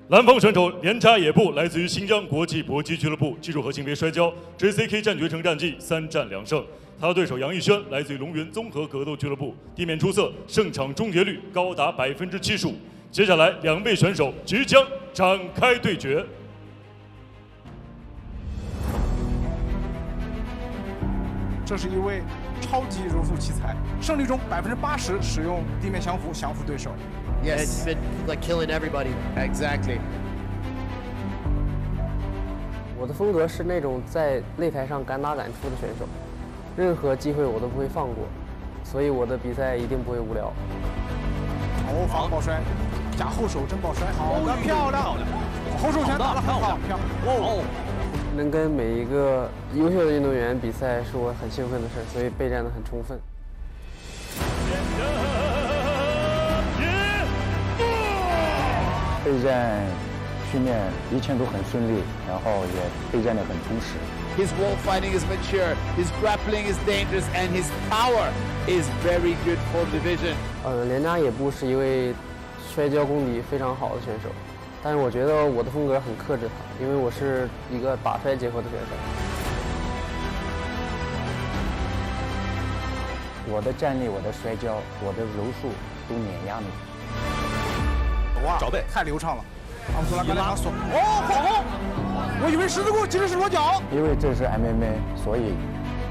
蓝方选手Lianzhayebu来自于新疆国际搏击俱乐部技术和性别摔跤 JCK 战决胜战绩3战2胜。他的对手Yixuan来自于龙源综合格斗俱乐部，地面出色，胜场终结率高达75%。接下来2位选手即将展开对决。这是一位超级柔术奇才，胜率中80%使用地面降服降服对手。Yes, it's been like killing everybody. Exactly. 我的风格是那种在擂台上敢打敢出的选手，任何机会我都不会放过，所以我的比赛一定不会无聊。后防抱摔，加后手真抱摔，好的漂亮，后手拳打得很好，漂亮。哦，能跟每一个优秀的运动员比赛是我很兴奋的事，所以备战得很充分。备战训练一切都很顺利，然后也备战得很充实。His wall fighting is mature, his grappling is dangerous, and his power is very good for the division. Lianzhayebu是一位摔跤功底非常好的选手，但是我觉得我的风格很克制他，因为我是一个打摔结合的选手。我的站立、我的摔跤、我的柔术都碾压你。哇，找背太流畅了。阿姆斯拉刚才拿锁，哦，好，我以为十字固，其实是裸脚。因为这是 MMA， 所以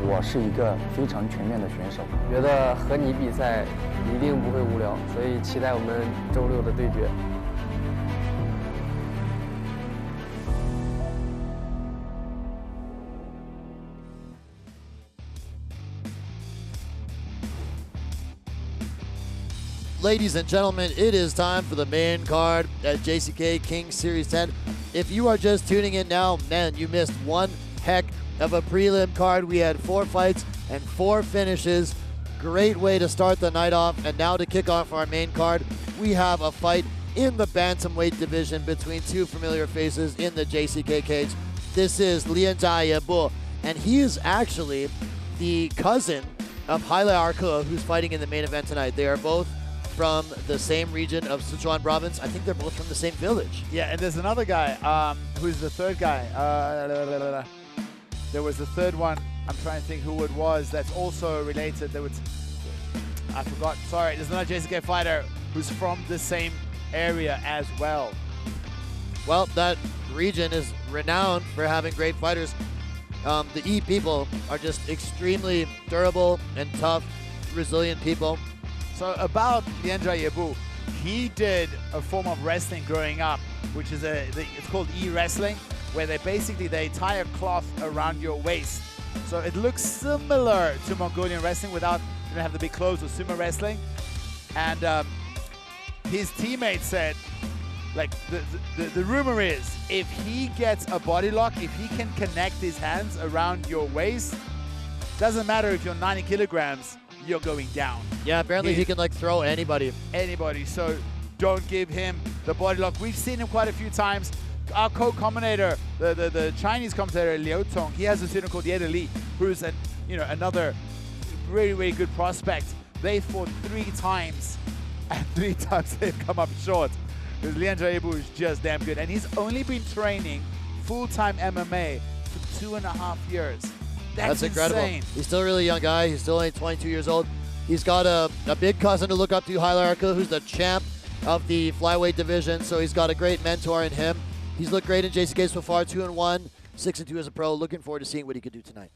我是一个非常全面的选手。觉得和你比赛一定不会无聊，所以期待我们周6的对决。Ladies and gentlemen, it is time for the main card at JCK Kings Series 10. If you are just tuning in now, man, you missed one heck of a prelim card. We had 4 fights and 4 finishes. Great way to start the night off. And now to kick off our main card, we have a fight in the bantamweight division between 2 familiar faces in the JCK cage. This is Lianzhayebu, and he is actually the cousin of Yixuan, who's fighting in the main event tonight. They are both from the same region of Sichuan province. I think they're both from the same village. Yeah, and there's another guy, who's the third guy. There was the third one, I'm trying to think who it was, that's also related. I forgot, sorry, there's another JCK fighter who's from the same area as well. Well, that region is renowned for having great fighters. The E people are just extremely durable and tough, resilient people. So about Lianzhayebu, he did a form of wrestling growing up, which is it's called E-wrestling, where they tie a cloth around your waist. So it looks similar to Mongolian wrestling without you don't have the big clothes or sumo wrestling. And his teammate said, like the rumor is, if he gets a body lock, if he can connect his hands around your waist, doesn't matter if you're 90 kilograms, you're going down. Yeah, apparently he can like throw anybody. Anybody, so don't give him the body lock. We've seen him quite a few times. Our co-commentator, the Chinese commentator Liu Tong, he has a student called Yeda Li, who's another really, really good prospect. They fought 3 times, and 3 times they've come up short. Because Lianzhayebu is just damn good, and he's only been training full-time MMA for 2.5 years. That's incredible. Insane. He's still a really young guy. He's still only 22 years old. He's got a big cousin to look up to, Yixuan, who's the champ of the flyweight division. So he's got a great mentor in him. He's looked great in JCK so far, 2-1, 6-2 as a pro. Looking forward to seeing what he could do tonight.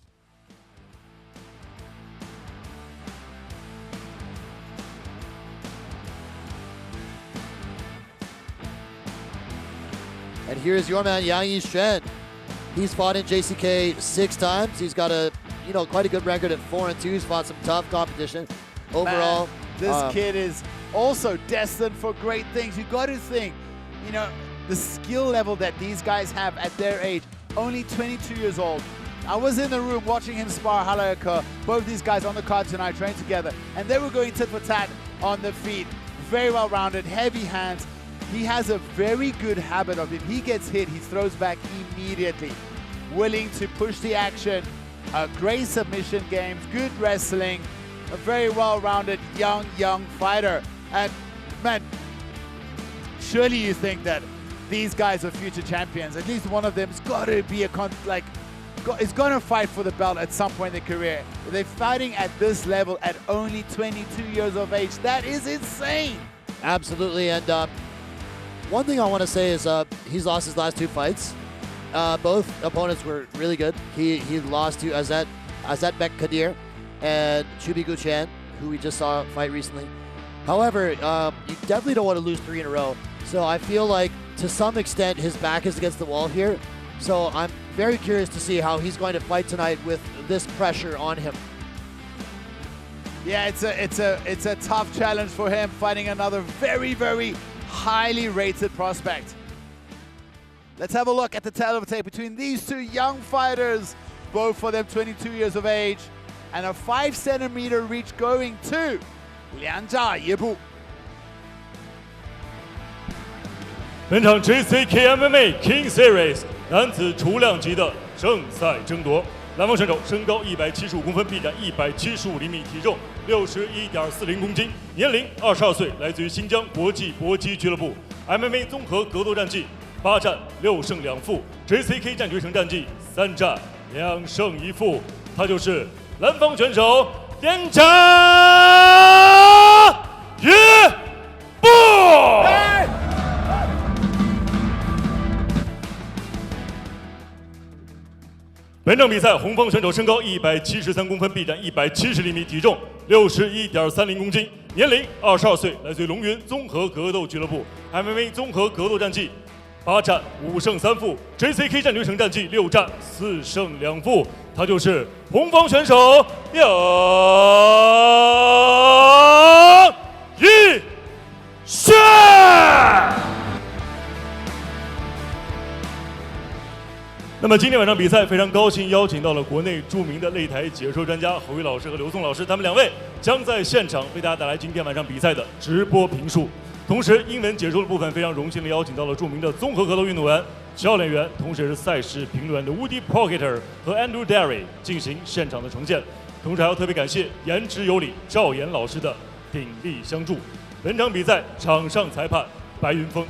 And here's your man, Yixuan. He's fought in JCK 6 times. He's got a, quite a good record at 4-2. He's fought some tough competition. Overall, man, this kid is also destined for great things. You got to think, the skill level that these guys have at their age. Only 22 years old. I was in the room watching him spar Yixuan. Both these guys on the card tonight trained together, and they were going tit for tat on the feet. Very well rounded, heavy hands. He has a very good habit of, if he gets hit, he throws back immediately. Willing to push the action, a great submission game, good wrestling, a very well-rounded young fighter. And man, surely you think that these guys are future champions. At least one of them's got to be is going to fight for the belt at some point in their career. They're fighting at this level at only 22 years of age. That is insane. Absolutely, and one thing I want to say is he's lost his last 2 fights. Both opponents were really good. He lost to Azat Kadir and Chubi Guchen, who we just saw fight recently. However, you definitely don't want to lose 3 in a row. So I feel like to some extent his back is against the wall here. So I'm very curious to see how he's going to fight tonight with this pressure on him. Yeah, it's a tough challenge for him, fighting another very, very highly rated prospect. Let's have a look at the tape between these 2 young fighters, both for them 22 years of age, and a 5-centimeter reach going to Lianzhayebu. 本场 JCKMMA Kings Series 男子雏量级的正赛争夺，蓝方选手身高175公分，臂展175厘米，体重61.40公斤，年龄22岁，来自于新疆国际搏击俱乐部 ，MMA 综合格斗战绩8战6胜2负 ，JCK 战决胜战绩3战2胜1负，他就是蓝方选手Lianzhayebu。本场比赛，红方选手身高173公分，臂展170厘米，体重61.30公斤，年龄22岁，来自于龙云综合格斗俱乐部 ，MMA 综合格斗战绩8战5胜3负 ，JCK 战决胜战绩6战4胜2负，他就是红方选手Yixuan。那么今天晚上比赛，非常高兴邀请到了国内著名的擂台解说专家侯宇老师和刘松老师，他们2位将在现场为大家带来今天晚上比赛的直播评述。同时，英文解说的部分非常荣幸的邀请到了著名的综合格斗运动员、教练员，同时也是赛事评论员的 Woody Proctor 和 Andrew Derry 进行现场的呈现。同时还要特别感谢言之有理赵岩老师的鼎力相助。本场比赛场上裁判白云峰。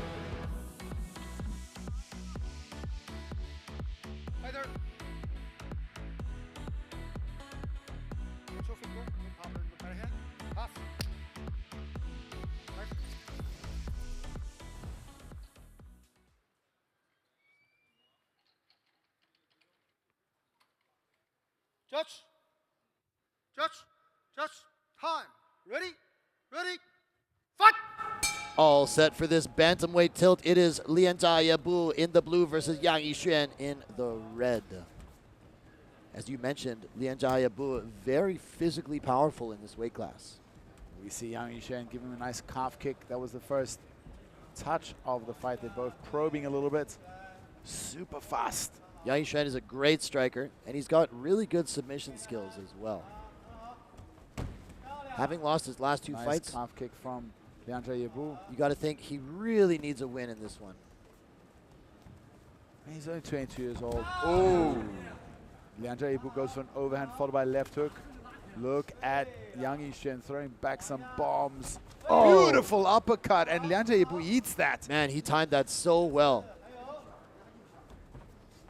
Judge, time. Ready, fight! All set for this bantamweight tilt. It is Lianzhayebu in the blue versus Yixuan in the red. As you mentioned, Lianzhayebu very physically powerful in this weight class. We see Yixuan give him a nice calf kick. That was the first touch of the fight. They're both probing a little bit. Super fast. Yixuan is a great striker, and he's got really good submission skills as well. Having lost his last 2 fights, calf kick from Lianzhayebu. You got to think he really needs a win in this one. He's only 22 years old. Oh! Lianzhayebu goes for an overhand followed by a left hook. Look at Yixuan throwing back some bombs. Oh. Beautiful uppercut, and Lianzhayebu eats that. Man, he timed that so well.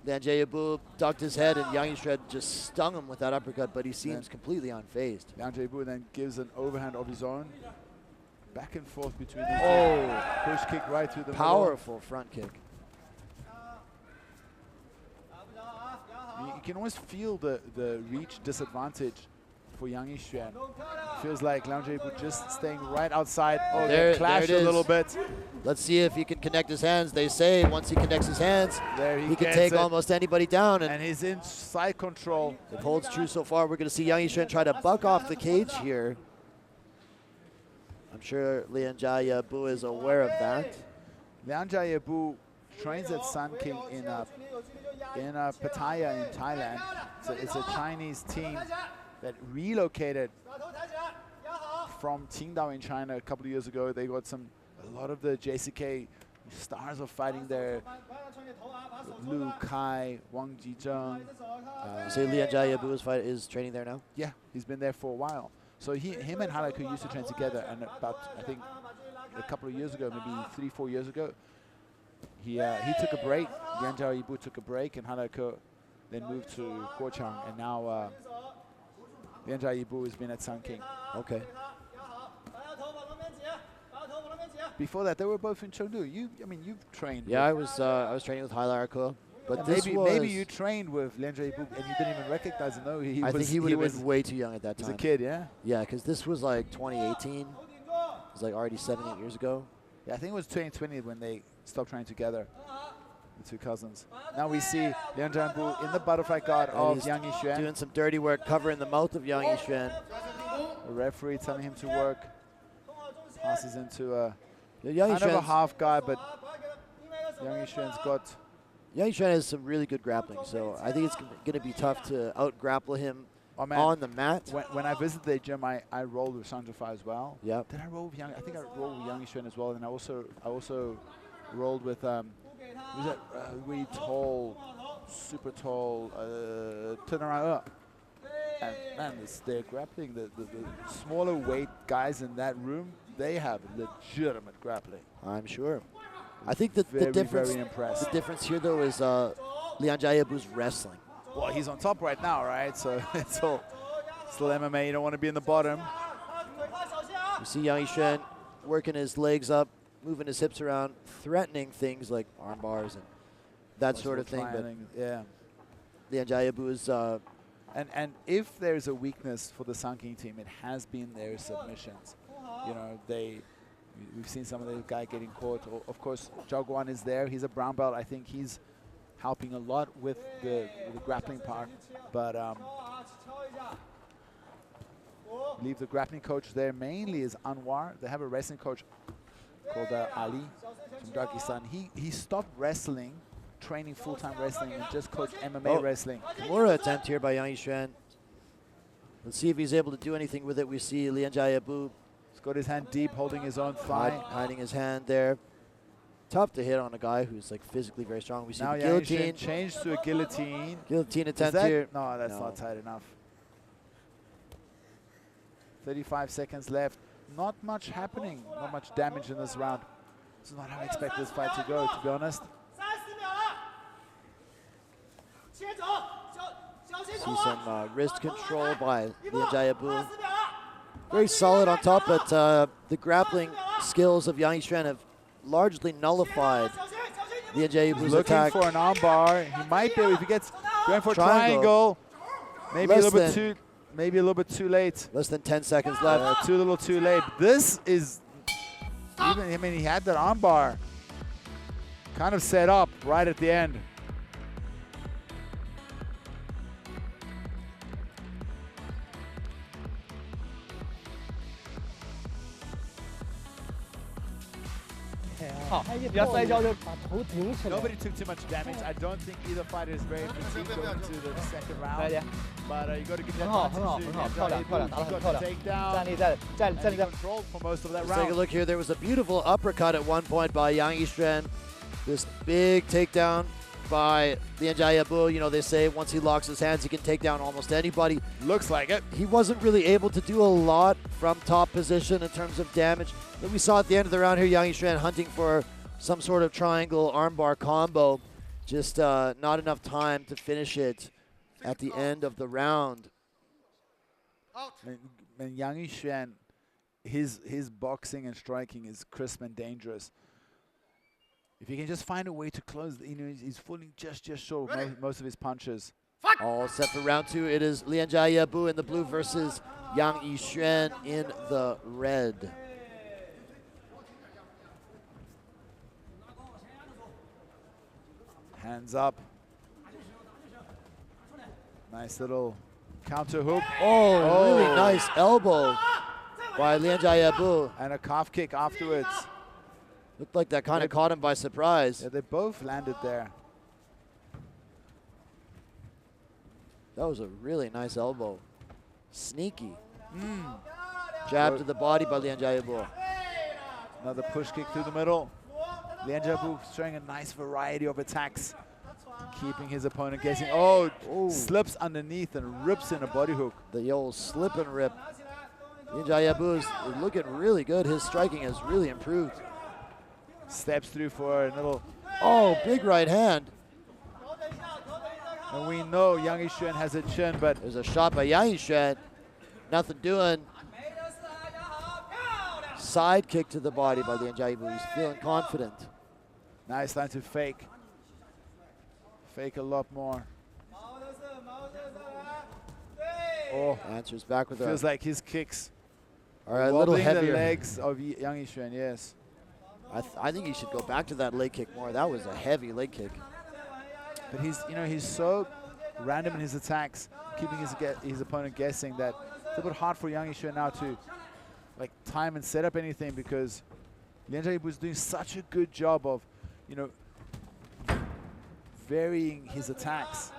Lianzhayebu ducked his head, and Yixuan just stung him with that uppercut, but he seems completely unfazed. Lianzhayebu then gives an overhand of his own. Back and forth between the two. Push kick right through the powerful middle. Front kick. You can always feel the reach disadvantage for Yixuan. Feels like Lianzhayebu just staying right outside. Oh, they clash a little bit. Let's see if he can connect his hands. They say once he connects his hands, he can take almost anybody down. And he's in side control. If holds true so far, we're going to see Yixuan try to buck off the cage here. I'm sure Lianzhayebu is aware of that. Lianzhayebu trains at Sun King in Pattaya in Thailand. So it's a Chinese team that relocated from Qingdao in China a couple of years ago. They got a lot of the JCK stars are fighting there. Lu Kai, Wang Jizheng. You say Lianzhayebu is training there now? Yeah, he's been there for a while. So him and Halaku used to train together, and about, I think, a couple of years ago, maybe 3-4 years ago, he took a break. Lianzhayebu took a break, and Hanako then moved to Guochang, and now Lianzhayebu has been at Sun King. Okay. Before that, they were both in Chengdu. I mean, you've trained. Yeah, I was training with Hailarko, but this maybe you trained with Lianzhayebu and you didn't even recognize him. No, I think he would have been way too young at that time. As a kid, yeah. Yeah, because this was like 2018. It was like already 7-8 years ago. Yeah, I think it was 2020 when they stopped training together, the two cousins. Now we see Lianzhayebu in the butterfly guard of Yang Yixuan. Doing some dirty work, covering the mouth of Yang Yixuan. The referee telling him to work. Passes into a Yang kind of a Yixuan's- half guy, but Yang Yixuan's got... Yang Yixuan has some really good grappling, so I think it's going to be tough to out-grapple him on the mat. When I visited the gym, I rolled with Sanjify as well. Yeah. Did I roll with Yang? I think I rolled with Yang Yixuan as well, and I also rolled with who's that really tall, super tall, turn around. And man, their grappling, the smaller weight guys in that room, they have legitimate grappling. I'm sure. I think that the difference here, though, is Lianzhayebu's wrestling. Well, he's on top right now, right? So it's still MMA. You don't want to be in the bottom. You see Yang Yixuan working his legs up, moving his hips around, threatening things like arm bars and that sort of thing. But yeah, Lianzhayebu is... and if there's a weakness for the Sun King team, it has been their submissions. You know, we've seen some of the guy getting caught. Of course, Zhao Guan is there. He's a brown belt. I think he's helping a lot with the grappling part. But I believe the grappling coach there mainly is Anwar. They have a wrestling coach called Ali from Dagestan. He stopped wrestling, training full-time wrestling, and just coached MMA wrestling. Kimura attempt here by Yang Yixuan. Let's see if he's able to do anything with it. We see Lianzhayebu. He's got his hand deep, holding his own thigh. Hiding his hand there. Tough to hit on a guy who's like physically very strong. We see now the guillotine. Changed to a guillotine. Guillotine attempt here. No, that's not tight enough. 35 seconds left. Not much happening. Not much damage in this round. This is not how I expect this fight to go, to be honest. See some wrist control by Lianzhayebu. Very solid on top, but the grappling skills of Yang Yixuan have largely nullified Lianzhayebu's attack. Looking for an armbar. He might be, if he gets going for a triangle. Maybe a little bit too late. Less than 10 seconds left. Too little, too late. This is even. I mean, he had that armbar kind of set up right at the end. Nobody took too much damage. I don't think either fighter is very fatigued going to the second round. But you got to give that takedown. Control for most of that round. Let's take a look here. There was a beautiful uppercut at one point by Yang Yixuan. This big takedown by Lianzhayebu. You know, they say once he locks his hands, he can take down almost anybody. Looks like it. He wasn't really able to do a lot from top position in terms of damage. But we saw at the end of the round here, Yang Yixuan hunting for some sort of triangle armbar combo. Just not enough time to finish it at the end of the round. And Yang Yixuan, his boxing and striking is crisp and dangerous. If he can just find a way to close, you know, he's falling just short of most of his punches. All set for round two. It is Lianzhayebu in the blue versus Yang Yixuan in the red. Hands up. Nice little counter hook. Oh, really nice elbow by Lianzhayebu. And a calf kick afterwards. Looked like that kind of caught him by surprise. Yeah, they both landed there. That was a really nice elbow. Sneaky. Jab to the body by Lianzhayebu. Another push kick through the middle. Lianzhayebu showing a nice variety of attacks, keeping his opponent guessing. Oh, slips underneath and rips in a body hook. The old slip and rip. Lianzhayebu is looking really good. His striking has really improved. Steps through for a little Oh, big right hand. And we know Yang Yixuan has a chin, but There's a shot by Yixuan. Nothing doing. Side kick to the body by Lianzhayebu. He's feeling confident. nice time to fake. Fake a lot more. Oh, Answers back with feels a, like his kicks are a little wobbling the heavier. legs of Yang Yixuan, yes. I think he should go back to that leg kick more. That was a heavy leg kick. But he's, he's so random in his attacks, keeping his opponent guessing that it's a bit hard for Yang Yixuan now to like time and set up anything, because Lianzhayebu is doing such a good job of, varying his attacks.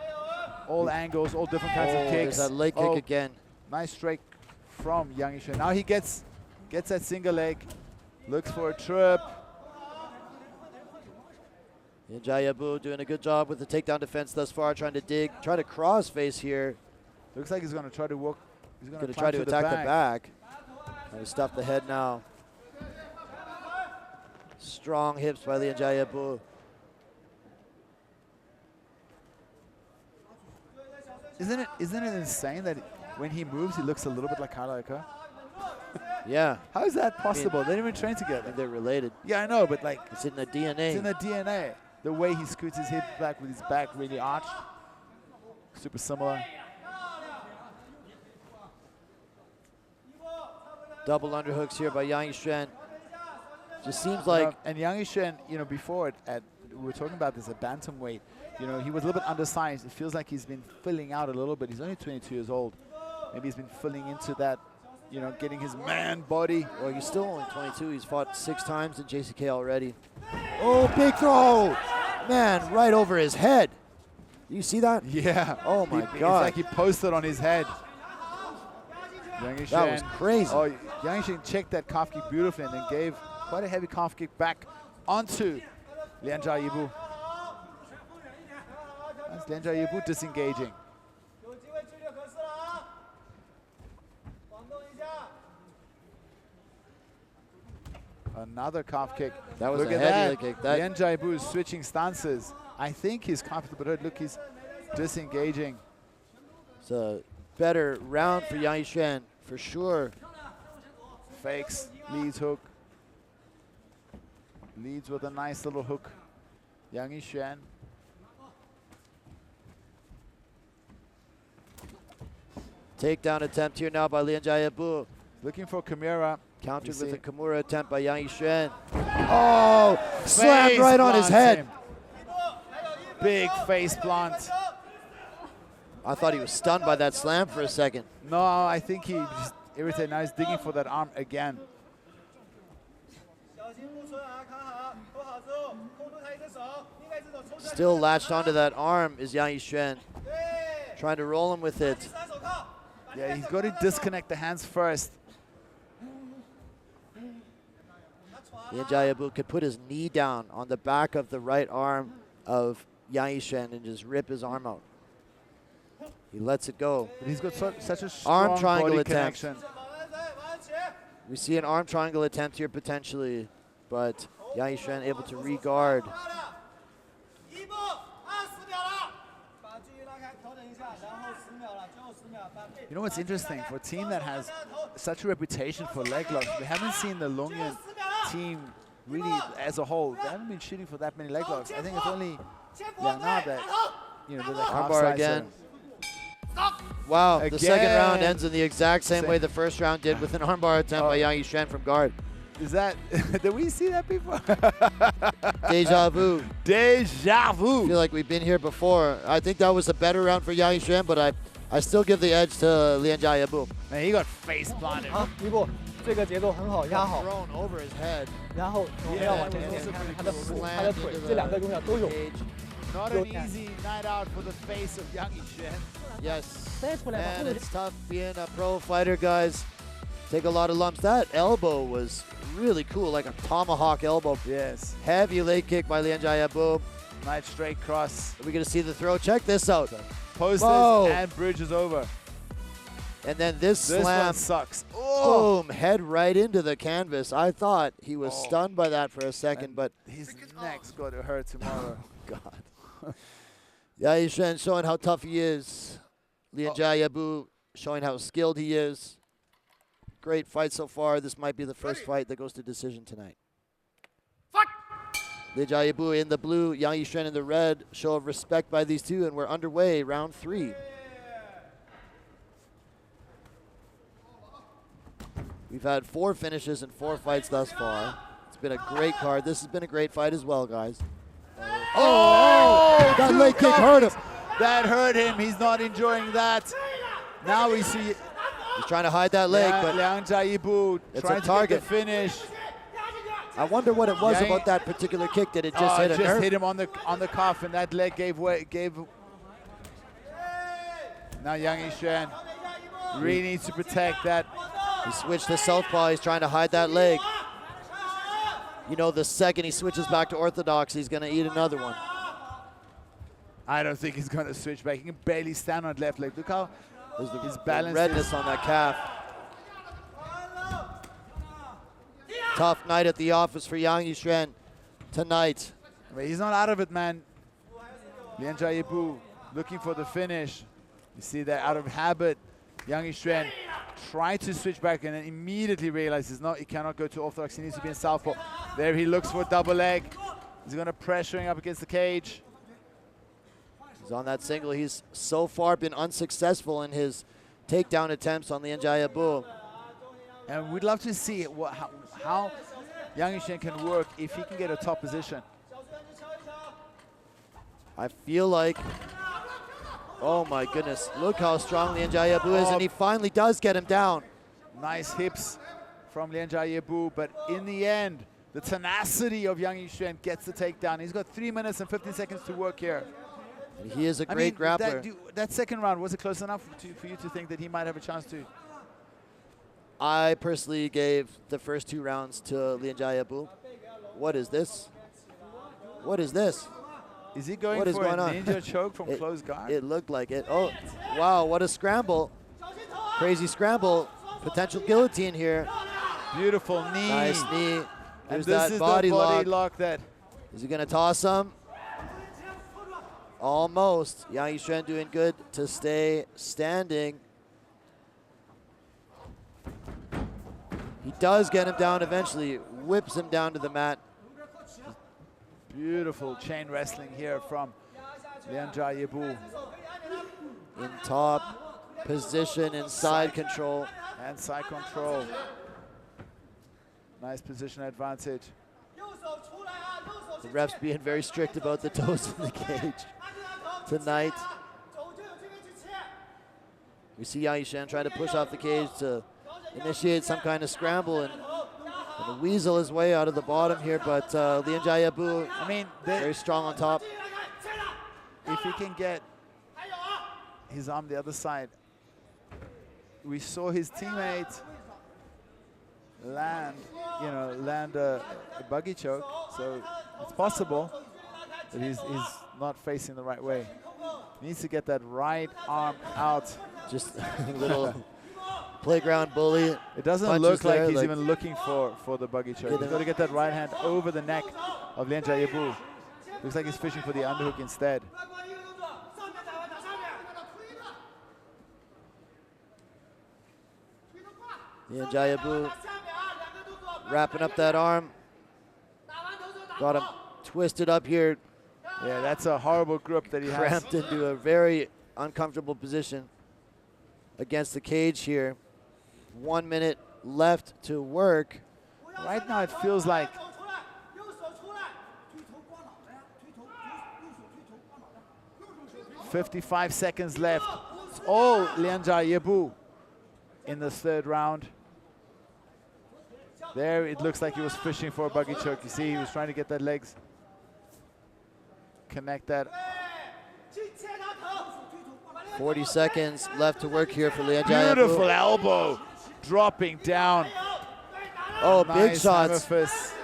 All angles, all different kinds of kicks. There's that leg kick again. Nice strike from Yang Yixuan. Now he gets that single leg, looks for a trip. Lianzhayebu doing a good job with the takedown defense thus far, trying to cross face here. Looks like he's going to try to walk. He's going Going to to try to attack the back. Trying to stuff the head now. Strong hips by Lianzhayebu. Isn't it insane that when he moves, he looks a little bit like Karlaika? Yeah, How is that possible? They didn't even train together. they're related. Yeah, I know, but like, It's in the DNA. it's in the DNA. The way he scoots his hip back with his back really arched. Super similar. Double underhooks here by Yang Yixuan. Just seems like And Yang Yixuan, before we were talking about this at bantamweight, he was a little bit undersized. It feels like he's been filling out a little bit. He's only 22 years old. Maybe he's been filling into that, getting his man body. well, he's still only 22. He's fought 6 times in JCK already. Oh, big throw! Man, right over his head. You see that? Yeah. Oh my It's God. like he posted on his head. Yang Yixuan. That was crazy. Oh, Yang Yixuan checked that calf kick beautifully and then gave quite a heavy calf kick back onto Lianzhayebu. That's Lianzhayebu disengaging. Another calf kick. That was Look a at heavy that. leg kick. That- Lianzhayebu is switching stances. I think he's comfortable, but look, he's disengaging. It's a better round for Yang Yixuan, for sure. Fakes, leads hook. Leads with a nice little hook. Yang Yixuan. Takedown attempt here now by Lianzhayebu. Looking for Kimura. Countered We with a see. Kimura attempt by Yang Yixuan. Oh, slammed Face right on his plants head. him. Big face plant. I thought he was stunned by that slam for a second. No, I think he just irritated. Now he's digging for that arm again. Still latched onto that arm is Yang Yixuan. Trying to roll him with it. Yeah, he's got to disconnect the hands first. Lianzhayebu could put his knee down on the back of the right arm of Yang Yixuan and just rip his arm out. He lets it go. But he's got such a strong Arm triangle body attempt. connection. We see an arm triangle attempt here potentially, but Yang Yixuan able to re-guard. You know what's interesting? For a team that has such a reputation for leg locks, we haven't seen the Longyuan team really as a whole. They haven't been shooting for that many leg locks. I think it's only Liang Na that, did that calf Armbar slicer. again. Wow, the second Again. round ends in the exact same way the first round did with an armbar attempt by Yang Yixuan from guard. Is that, did we see that before? Deja vu. Deja vu. I feel like we've been here before. I think that was a better round for Yang Yixuan, but I still give the edge to Lianzhayebu. Man, he got face planted. 一步，这个节奏很好，压好， Thrown over his head. 然后我们要完成的是他的腹、他的腿，这两个永远都有。 Not an easy night out for the face of Yang Yixuan. Yes. 再出来吧， Man, it's tough being a pro fighter, guys. Take a lot of lumps. That elbow was really cool, like a tomahawk elbow. Yes. Heavy leg kick by Lianzhayebu. Nice straight cross. Are we going to see the throw? Check this out. Posted Whoa. and bridge is over. And then this This slam, one sucks. Oh, boom, head right into the canvas. I thought he was stunned by that for a second, and but his neck's got to hurt tomorrow. God. Yixuan showing how tough he is. Lianzhayebu showing how skilled he is. Great fight so far. This might be the first fight that goes to decision tonight. Lianzhayebu in the blue, Yixuan in the red. Show of respect by these two, and we're underway, round 3. We've had 4 finishes and 4 fights thus far. It's been a great card. This has been a great fight as well, guys. Oh, that leg kick hurt him. That hurt him. He's not enjoying that. Now we see He's trying to hide that leg, but Lianzhayebu it's trying a target. to get the finish. I wonder what it was about that particular kick. Did it just hit a nerve? hit him on the cuff, and that leg gave way. Now Yixuan really needs to protect that. He switched to southpaw. He's trying to hide that leg. You know, the second he switches back to orthodox, he's going to eat another one. I don't think he's going to switch back. He can barely stand on left leg. Look how his balance redness on that calf. Tough night at the office for Yixuan tonight. But he's not out of it, man. Lianzhayebu looking for the finish. You see that out of habit, Yixuan tried to switch back and then immediately realizes no, he cannot go to orthodox. He needs to be in southpaw. There he looks for a double leg. He's going to pressure him up against the cage. He's on that single. He's so far been unsuccessful in his takedown attempts on Lianzhayebu. And we'd love to see how Yixuan can work if he can get a top position. I feel like, oh my goodness, look how strong Lianzhayebu is, and he finally does get him down. Nice hips from Lianzhayebu, but in the end, the tenacity of Yixuan gets the takedown. He's got 3 minutes and 15 seconds to work here. And he is a great grappler. That second round, was it close enough for you to think that he might have a chance to? I personally gave the first 2 rounds to Lianzhayebu. What is this? What is this? Is he going for a ninja choke from close guard? It looked like it. Oh, wow, what a scramble. Crazy scramble. Potential guillotine here. Beautiful knee. Nice knee. And There's this that is body the body lock that. Is he going to toss him? Almost. Yixuan doing good to stay standing. He does get him down eventually. Whips him down to the mat. Beautiful chain wrestling here from Lianzhayebu. In top position and side control. And side control. Nice position advantage. The refs being very strict about the toes in the cage tonight. We see Yixuan trying to push off the cage to initiate some kind of scramble and weasel his way out of the bottom here, but Lianzhayebu, I mean, very strong on top. If he can get his arm the other side, we saw his teammate land a buggy choke, so it's possible that he's not facing the right way. He needs to get that right arm out. Just a little playground bully. It doesn't look like he's even looking for the buggy choke. He's got to get that right hand over the neck of Lianzhayebu. Looks like he's fishing for the underhook instead. Lianzhayebu wrapping up that arm. Got him twisted up here. Yeah, that's a horrible grip that he has. Cramped into a very uncomfortable position against the cage here. 1 minute left to work. Right now it feels like .55 seconds left. It's all Lianzhayebu in the 3rd round. There it looks like he was fishing for a buggy choke. You see, he was trying to get that legs. Connect that. 40 seconds left to work here for Lianzhayebu. Beautiful elbow. Dropping down. Oh, nice big shots. hammer fist.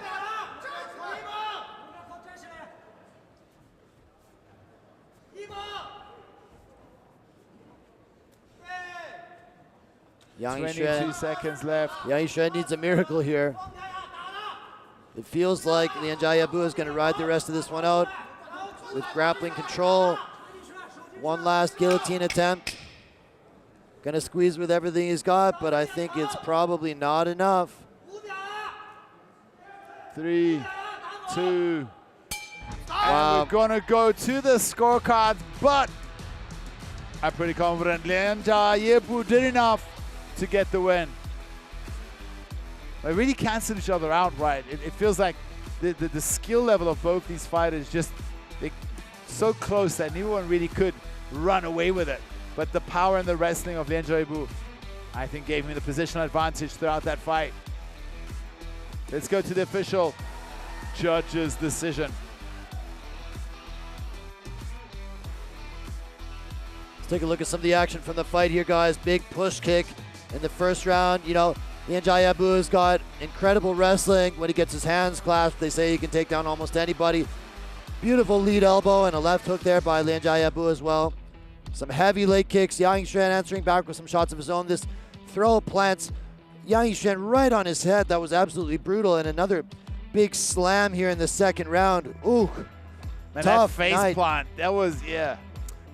22 seconds left. Yang Yixuan needs a miracle here. It feels like Lianzhayebu is going to ride the rest of this one out with grappling control. One last guillotine attempt. Going to squeeze with everything he's got, but I think it's probably not enough. 3, 2, and we're gonna go to the scorecards, but I'm pretty confident Lianzhayebu did enough to get the win. They really cancel each other out, right? It feels like the skill level of both these fighters just so close that neither one really could run away with it. But the power and the wrestling of Lianzhayebu, I think, gave him the positional advantage throughout that fight. Let's go to the official judge's decision. Let's take a look at some of the action from the fight here, guys. Big push kick in the first round. You know, Lianzhayebu has got incredible wrestling. When he gets his hands clasped, they say he can take down almost anybody. Beautiful lead elbow and a left hook there by Lianzhayebu as well. Some heavy leg kicks. Yang Yixuan answering back with some shots of his own. This throw plants Yang Yixuan right on his head. That was absolutely brutal. And another big slam here in the second round. Ooh, Man, tough that face night. plant, that was, yeah,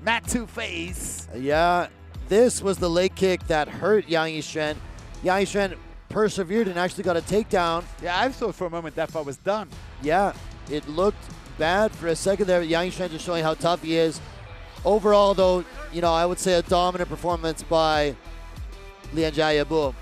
Matt Two-Face. Yeah, this was the leg kick that hurt Yang Yixuan. Yang Yixuan persevered and actually got a takedown. Yeah, I thought for a moment that fight was done. Yeah, it looked bad for a second there. Yang Yixuan just showing how tough he is. Overall, though, you know, I would say a dominant performance by Lianzhayebu.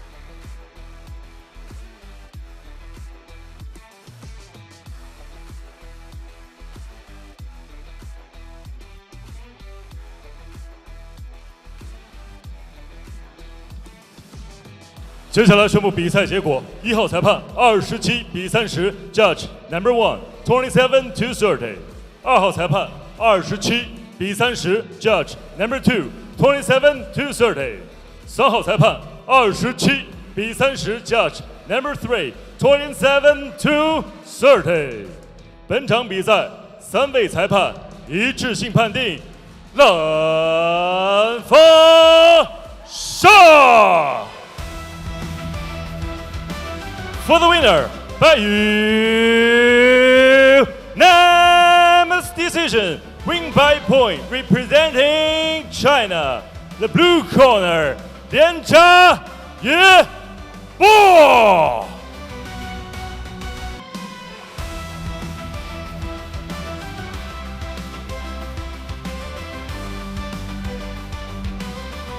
接下来宣布比赛结果：1号裁判27比30 ，Judge Number 1 27 to 30；2号裁判27比30 ，Judge Number 2 27 to 30；3号裁判27比30 ，Judge Number 3 27 to 30。本场比赛3位裁判一致性判定，蓝方胜。For the winner, by unanimous decision, win by point, representing China, the blue corner, Lianzhayebu.